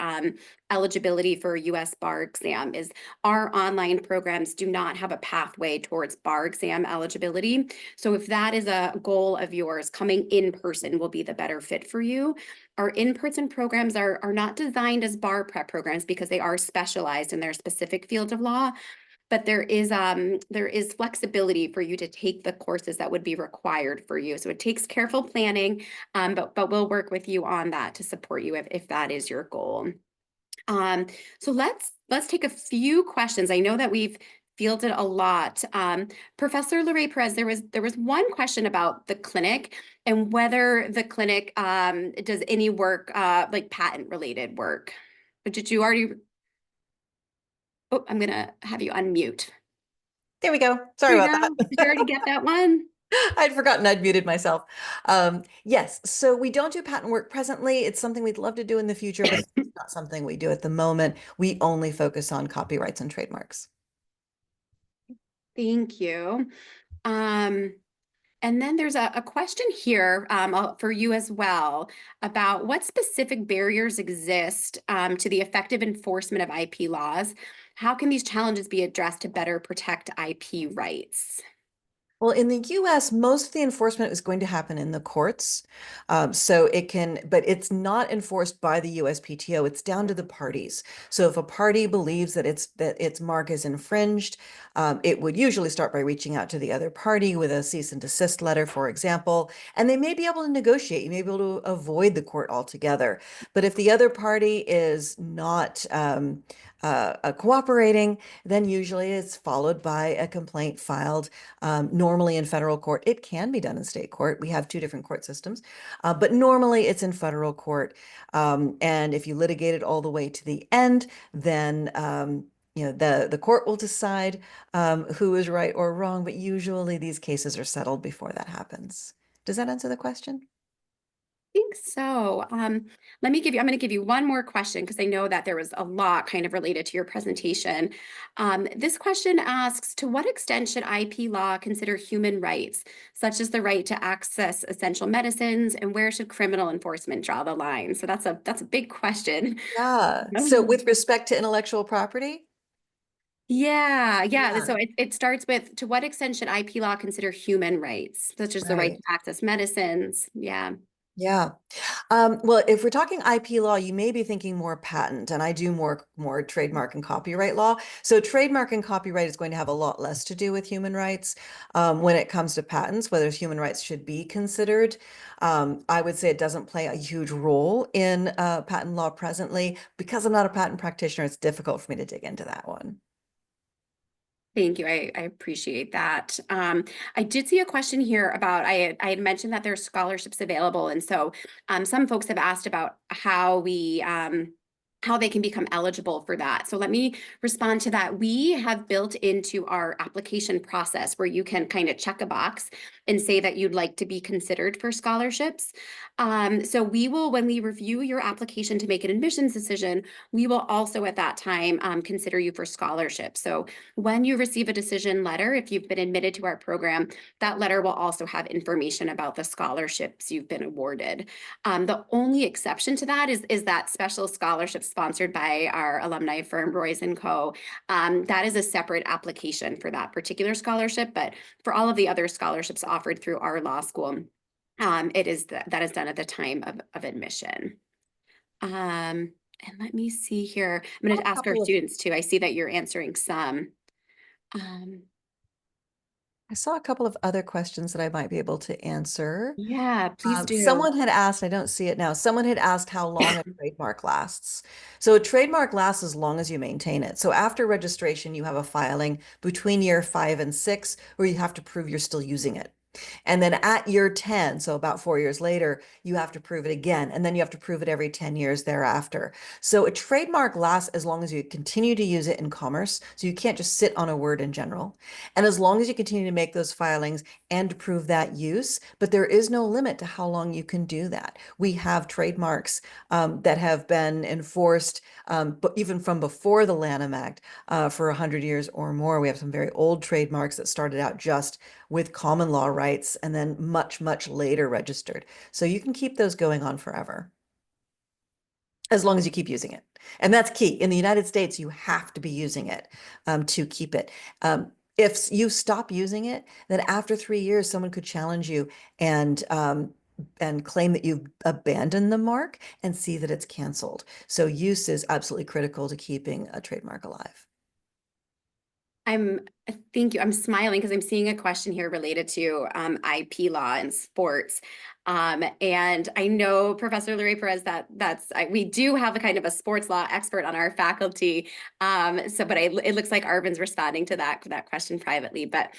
eligibility for US bar exam is our online programs do not have a pathway towards bar exam eligibility. So if that is a goal of yours, coming in person will be the better fit for you. Our in-person programs are not designed as bar prep programs because they are specialized in their specific field of law. But there is flexibility for you to take the courses that would be required for you. So it takes careful planning, but we'll work with you on that to support you if that is your goal. So let's take a few questions. I know that we've fielded a lot. Professor LaRae-Perez, there was one question about the clinic and whether the clinic does any work like patent related work. But did you already? Oh, I'm gonna have you unmute. There we go. Sorry about that. Did you already get that one? I'd forgotten I'd muted myself. Yes, so we don't do patent work presently. It's something we'd love to do in the future, but it's not something we do at the moment. We only focus on copyrights and trademarks. Thank you. And then there's a question here for you as well about what specific barriers exist to the effective enforcement of IP laws. How can these challenges be addressed to better protect IP rights? Well, in the US, most of the enforcement is going to happen in the courts. So it can, but it's not enforced by the USPTO. It's down to the parties. So if a party believes that its mark is infringed, it would usually start by reaching out to the other party with a cease and desist letter, for example, and they may be able to negotiate. You may be able to avoid the court altogether. But if the other party is not cooperating, then usually it's followed by a complaint filed normally in federal court. It can be done in state court. We have 2 different court systems, but normally it's in federal court. And if you litigate it all the way to the end, then the court will decide who is right or wrong, but usually these cases are settled before that happens. Does that answer the question? Think so. I'm going to give you one more question because I know that there was a lot kind of related to your presentation. This question asks, to what extent should IP law consider human rights, such as the right to access essential medicines, and where should criminal enforcement draw the line? So that's a big question. Yeah. So with respect to intellectual property? Yeah. Yeah. So it starts with, to what extent should IP law consider human rights, such as the right Right. to access medicines? Yeah. Yeah. Well, if we're talking IP law, you may be thinking more patent, and I do more trademark and copyright law. So trademark and copyright is going to have a lot less to do with human rights. When it comes to patents, whether human rights should be considered, I would say it doesn't play a huge role in patent law presently. Because I'm not a patent practitioner, it's difficult for me to dig into that one. Thank you. I appreciate that. I did see a question here about, I had mentioned that there's scholarships available. And so some folks have asked about how they can become eligible for that. So let me respond to that. We have built into our application process where you can kind of check a box and say that you'd like to be considered for scholarships. So we will, when we review your application to make an admissions decision, we will also at that time consider you for scholarship. So when you receive a decision letter, if you've been admitted to our program, that letter will also have information about the scholarships you've been awarded. The only exception to that is that special scholarships sponsored by our alumni firm, Royce & Co. That is a separate application for that particular scholarship, but for all of the other scholarships offered through our law school, that is done at the time of admission. And let me see here. I'm going to ask our students too. I see that you're answering some. I saw a couple of other questions that I might be able to answer. Yeah, please do. Someone had asked, I don't see it now, someone had asked how long a trademark lasts. So a trademark lasts as long as you maintain it. So after registration, you have a filing between year 5 and 6 where you have to prove you're still using it. And then at year 10, so about 4 years later, you have to prove it again. And then you have to prove it every 10 years thereafter. So a trademark lasts as long as you continue to use it in commerce. So you can't just sit on a word in general. And as long as you continue to make those filings and prove that use, but there is no limit to how long you can do that. We have trademarks that have been enforced but even from before the Lanham Act for 100 years or more. We have some very old trademarks that started out just with common law rights and then much, much later registered. So you can keep those going on forever as long as you keep using it. And that's key. In the United States, you have to be using it to keep it. If you stop using it, then after 3 years, someone could challenge you and claim that you've abandoned the mark and see that it's canceled. So use is absolutely critical to keeping a trademark alive. Thank you. I'm smiling because I'm seeing a question here related to IP law and sports. And I know Professor LaRae-Perez we do have a kind of a sports law expert on our faculty. But it looks like Arvind's responding to that question privately. But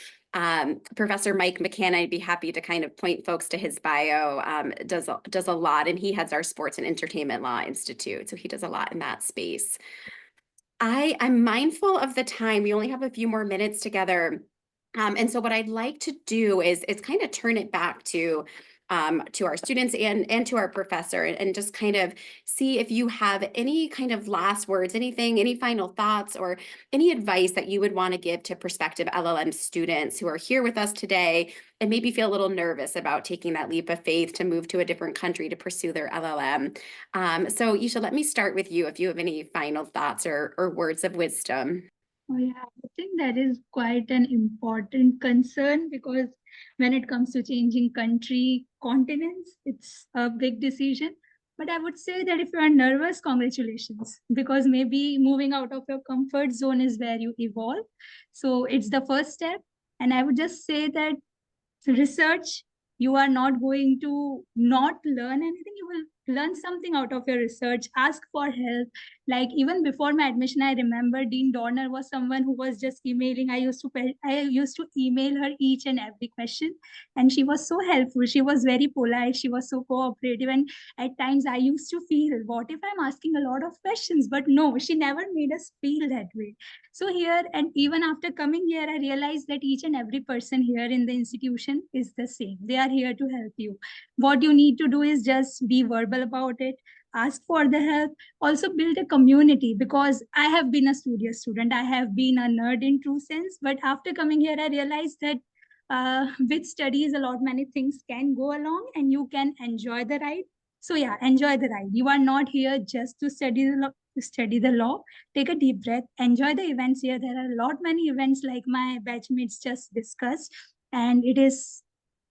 Professor Mike McCann, I'd be happy to kind of point folks to his bio, does a lot, and he heads our Sports and Entertainment Law Institute. So he does a lot in that space. I'm mindful of the time. We only have a few more minutes together. And so what I'd like to do is kind of turn it back to our students and to our professor, and just kind of see if you have any kind of last words, any final thoughts, or any advice that you would want to give to prospective LLM students who are here with us today and maybe feel a little nervous about taking that leap of faith to move to a different country to pursue their LLM. So Esha, let me start with you if you have any final thoughts or words of wisdom. Oh, yeah, I think that is quite an important concern, because when it comes to changing country, continents, it's a big decision. But I would say that if you are nervous, congratulations, because maybe moving out of your comfort zone is where you evolve. So it's the first step. And I would just say that research, you are not going to not learn anything. You will learn something out of your research. Ask for help. Like even before my admission, I remember Dean Dorner was someone who was just emailing. I used to email her each and every question, and she was so helpful. She was very polite. She was so cooperative. And at times I used to feel, what if I'm asking a lot of questions? But no, she never made us feel that way. So here, and even after coming here, I realized that each and every person here in the institution is the same. They are here to help you. What you need to do is just be verbal about it, ask for the help, also build a community, because I have been a studious student. I have been a nerd in true sense, but after coming here, I realized that with studies, a lot many things can go along and you can enjoy the ride. So yeah, enjoy the ride. You are not here just to study the law. Take a deep breath, enjoy the events here. There are a lot many events like my batchmates just discussed, and it is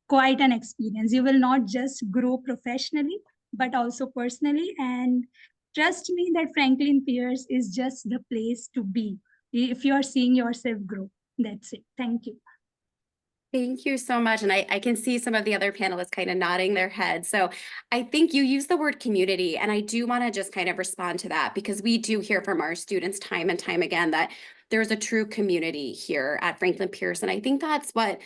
quite an experience. You will not just grow professionally, but also personally. And trust me that Franklin Pierce is just the place to be if you are seeing yourself grow. That's it. Thank you. Thank you so much. And I can see some of the other panelists kind of nodding their heads. So I think you use the word community, and I do want to just kind of respond to that, because we do hear from our students time and time again that there's a true community here at Franklin Pierce. And I think that's what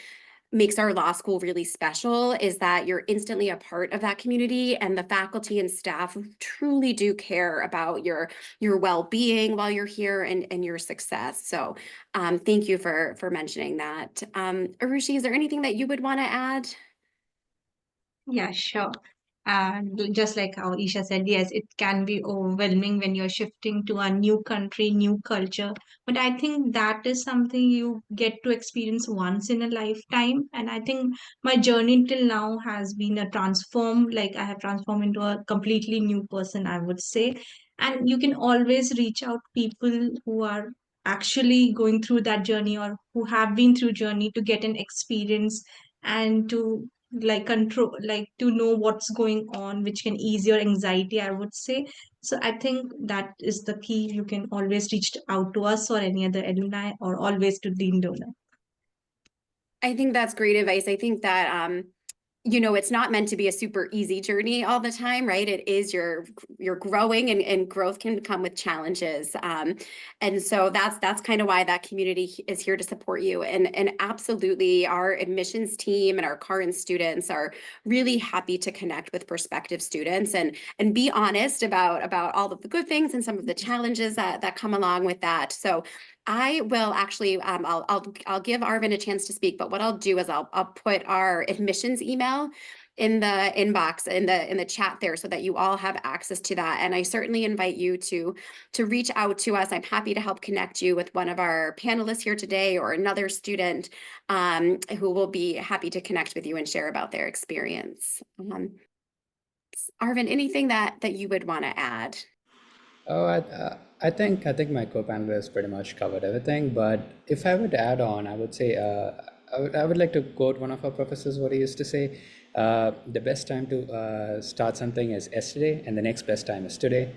makes our law school really special, is that you're instantly a part of that community, and the faculty and staff truly do care about your well-being while you're here and your success. So thank you for mentioning that. Arushi, is there anything that you would want to add? Yeah, sure. And just like how Esha said, yes, it can be overwhelming when you're shifting to a new country, new culture. But I think that is something you get to experience once in a lifetime. And I think my journey till now has been like I have transformed into a completely new person, I would say. And you can always reach out people who are actually going through that journey or who have been through journey to get an experience and to like control, like to know what's going on, which can ease your anxiety, I would say. So I think that is the key. You can always reach out to us or any other alumni, or always to Dean Donor. I think that's great advice. I think that you know, it's not meant to be a super easy journey all the time, right? It is you're growing, and growth can come with challenges. And so that's kind of why that community is here to support you. And absolutely, our admissions team and our current students are really happy to connect with prospective students and be honest about all of the good things and some of the challenges that come along with that. So I will actually, I'll give Arvind a chance to speak, but what I'll do is I'll put our admissions email in the inbox in the chat there so that you all have access to that. And I certainly invite you to reach out to us. I'm happy to help connect you with one of our panelists here today or another student who will be happy to connect with you and share about their experience. Arvind, anything that you would want to add? Oh, I think my co-panelists pretty much covered everything. But if I would add on, I would say I would like to quote one of our professors. What he used to say: the best time to start something is yesterday, and the next best time is today.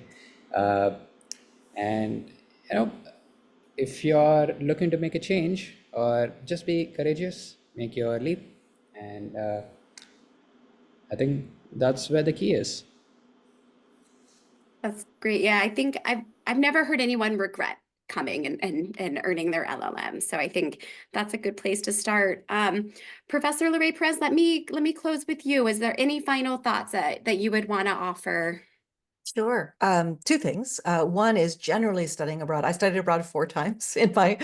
And you know, if you're looking to make a change, or just be courageous, make your leap, and I think that's where the key is. That's great. Yeah, I think I've never heard anyone regret coming and earning their LLM. So I think that's a good place to start. Professor LaRae-Perez, let me close with you. Is there any final thoughts that you would want to offer? Sure. Two things. One is generally studying abroad. I studied abroad 4 times in my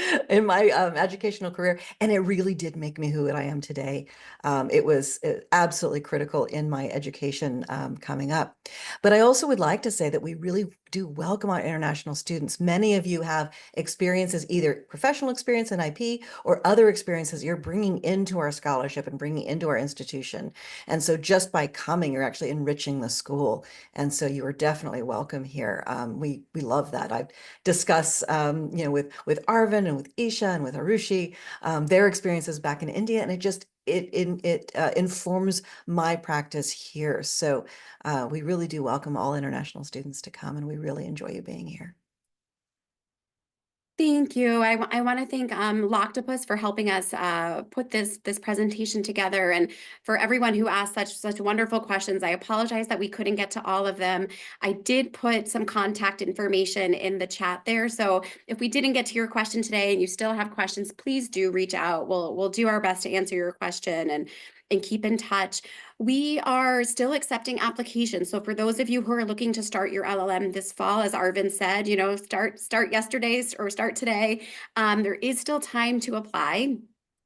educational career, and it really did make me who I am today. It was absolutely critical in my education coming up. But I also would like to say that we really do welcome our international students. Many of you have experiences, either professional experience in IP or other experiences you're bringing into our scholarship and bringing into our institution. And so just by coming, you're actually enriching the school. And so you are definitely welcome here. We love that. I discuss, you know, with Arvind and with Esha and with Arushi, their experiences back in India, and it informs my practice here. So we really do welcome all international students to come, and we really enjoy you being here. Thank you. I want to thank Loctopus for helping us put this presentation together, and for everyone who asked such wonderful questions. I apologize that we couldn't get to all of them. I did put some contact information in the chat there, so if we didn't get to your question today and you still have questions, please do reach out. We'll do our best to answer your question and keep in touch. We are still accepting applications. So for those of you who are looking to start your LLM this fall, as Arvind said, you know, start yesterday or start today. There is still time to apply.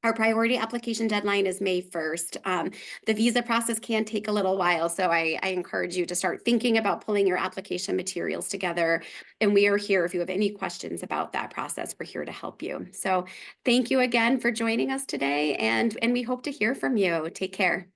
Our priority application deadline is May 1st. The visa process can take a little while, so I encourage you to start thinking about pulling your application materials together. And we are here if you have any questions about that process. We're here to help you. So thank you again for joining us today, and we hope to hear from you. Take care.